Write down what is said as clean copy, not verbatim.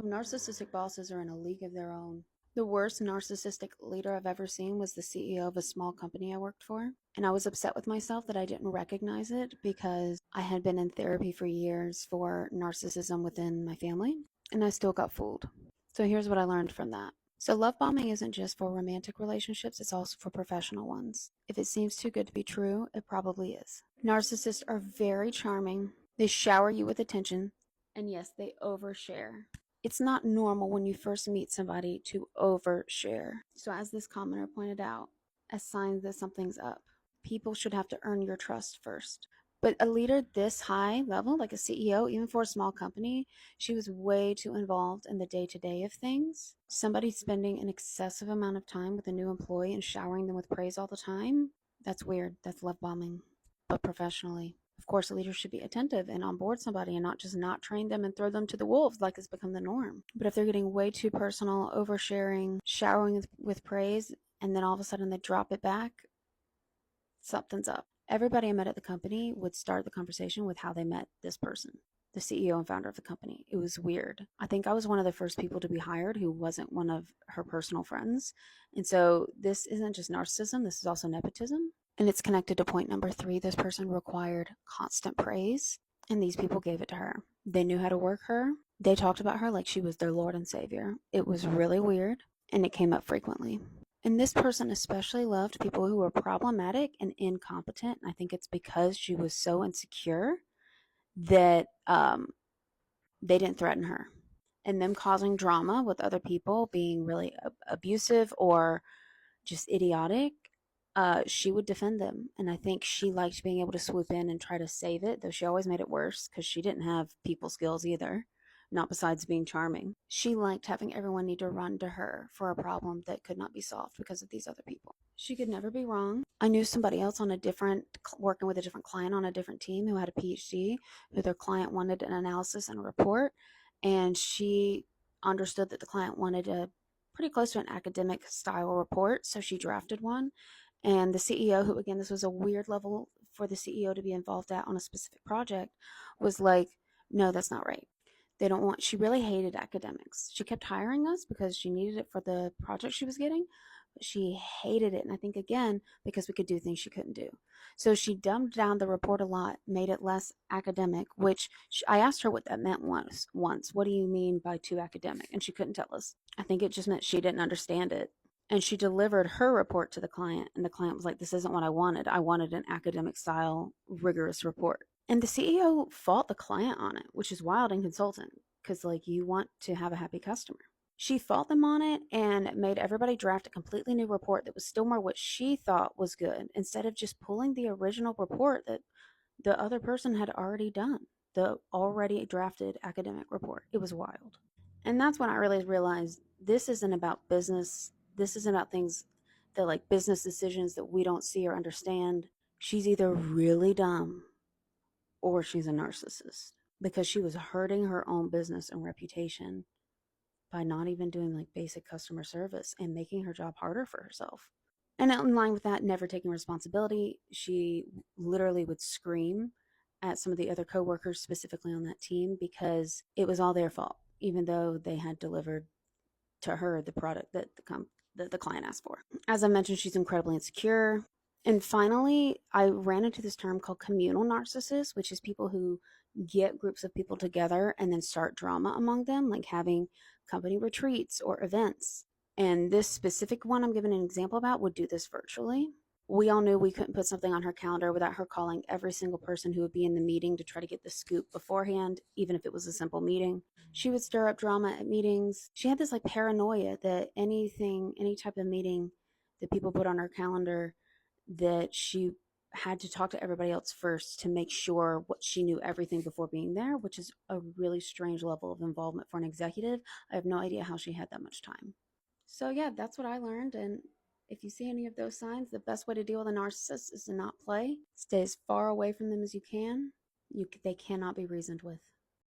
Narcissistic bosses are in a league of their own. The worst narcissistic leader I've ever seen was the CEO of a small company I worked for. And I was upset with myself that I didn't recognize it because I had been in therapy for years for narcissism within my family, and I still got fooled. So here's what I learned from that. So love bombing isn't just for romantic relationships, it's also for professional ones. If it seems too good to be true, it probably is. Narcissists are very charming. They shower you with attention, and yes, they overshare. It's not normal when you first meet somebody to overshare. So as this commenter pointed out, a sign that something's up. People should have to earn your trust first. But a leader this high level, like a CEO, even for a small company, she was way too involved in the day-to-day of things. Somebody spending an excessive amount of time with a new employee and showering them with praise all the time, that's weird. That's love bombing, but professionally. Of course, a leader should be attentive and onboard somebody and not just not train them and throw them to the wolves like it's become the norm. But if they're getting way too personal, oversharing, showering with praise, and then all of a sudden they drop it back, something's up. Everybody I met at the company would start the conversation with how they met this person, the CEO and founder of the company. It was weird. I think I was one of the first people to be hired who wasn't one of her personal friends. And so this isn't just narcissism, this is also nepotism. And it's connected to point number 3. This person required constant praise, and these people gave it to her. They knew how to work her. They talked about her like she was their Lord and Savior. It was really weird, and it came up frequently. And this person especially loved people who were problematic and incompetent. And I think it's because she was so insecure that they didn't threaten her. And them causing drama with other people, being really abusive or just idiotic, she would defend them. And I think she liked being able to swoop in and try to save it, though she always made it worse because she didn't have people skills either, not besides being charming. She liked having everyone need to run to her for a problem that could not be solved because of these other people. She could never be wrong. I knew somebody else working with a different client on a different team who had a Ph.D., who their client wanted an analysis and a report, and she understood that the client wanted a pretty close to an academic style report, so she drafted one. And the CEO, who again, this was a weird level for the CEO to be involved at on a specific project, was like, no, that's not right. She really hated academics. She kept hiring us because she needed it for the project she was getting, but she hated it. And I think, again, because we could do things she couldn't do. So she dumbed down the report a lot, made it less academic, which I asked her what that meant once. What do you mean by too academic? And she couldn't tell us. I think it just meant she didn't understand it. And she delivered her report to the client, and the client was like, this isn't what I wanted. I wanted an academic style, rigorous report. And the CEO fought the client on it, which is wild in consulting because, like, you want to have a happy customer. She fought them on it and made everybody draft a completely new report that was still more what she thought was good instead of just pulling the original report that the other person had already done, the already drafted academic report. It was wild. And that's when I really realized this isn't about business. This isn't about things that, like, business decisions that we don't see or understand. She's either really dumb or she's a narcissist because she was hurting her own business and reputation by not even doing like basic customer service and making her job harder for herself. And in line with that, never taking responsibility, she literally would scream at some of the other coworkers, specifically on that team, because it was all their fault, even though they had delivered to her the product that the client asked for. As I mentioned, she's incredibly insecure. And finally, I ran into this term called communal narcissists, which is people who get groups of people together and then start drama among them, like having company retreats or events. And this specific one I'm giving an example about would do this virtually. We all knew we couldn't put something on her calendar without her calling every single person who would be in the meeting to try to get the scoop beforehand, even if it was a simple meeting. She would stir up drama at meetings. She had this like paranoia that any type of meeting that people put on her calendar, that she had to talk to everybody else first to make sure what she knew everything before being there, which is a really strange level of involvement for an executive. I have no idea how she had that much time. So yeah, that's what I learned. And if you see any of those signs, the best way to deal with a narcissist is to not play. Stay as far away from them as you can. They cannot be reasoned with.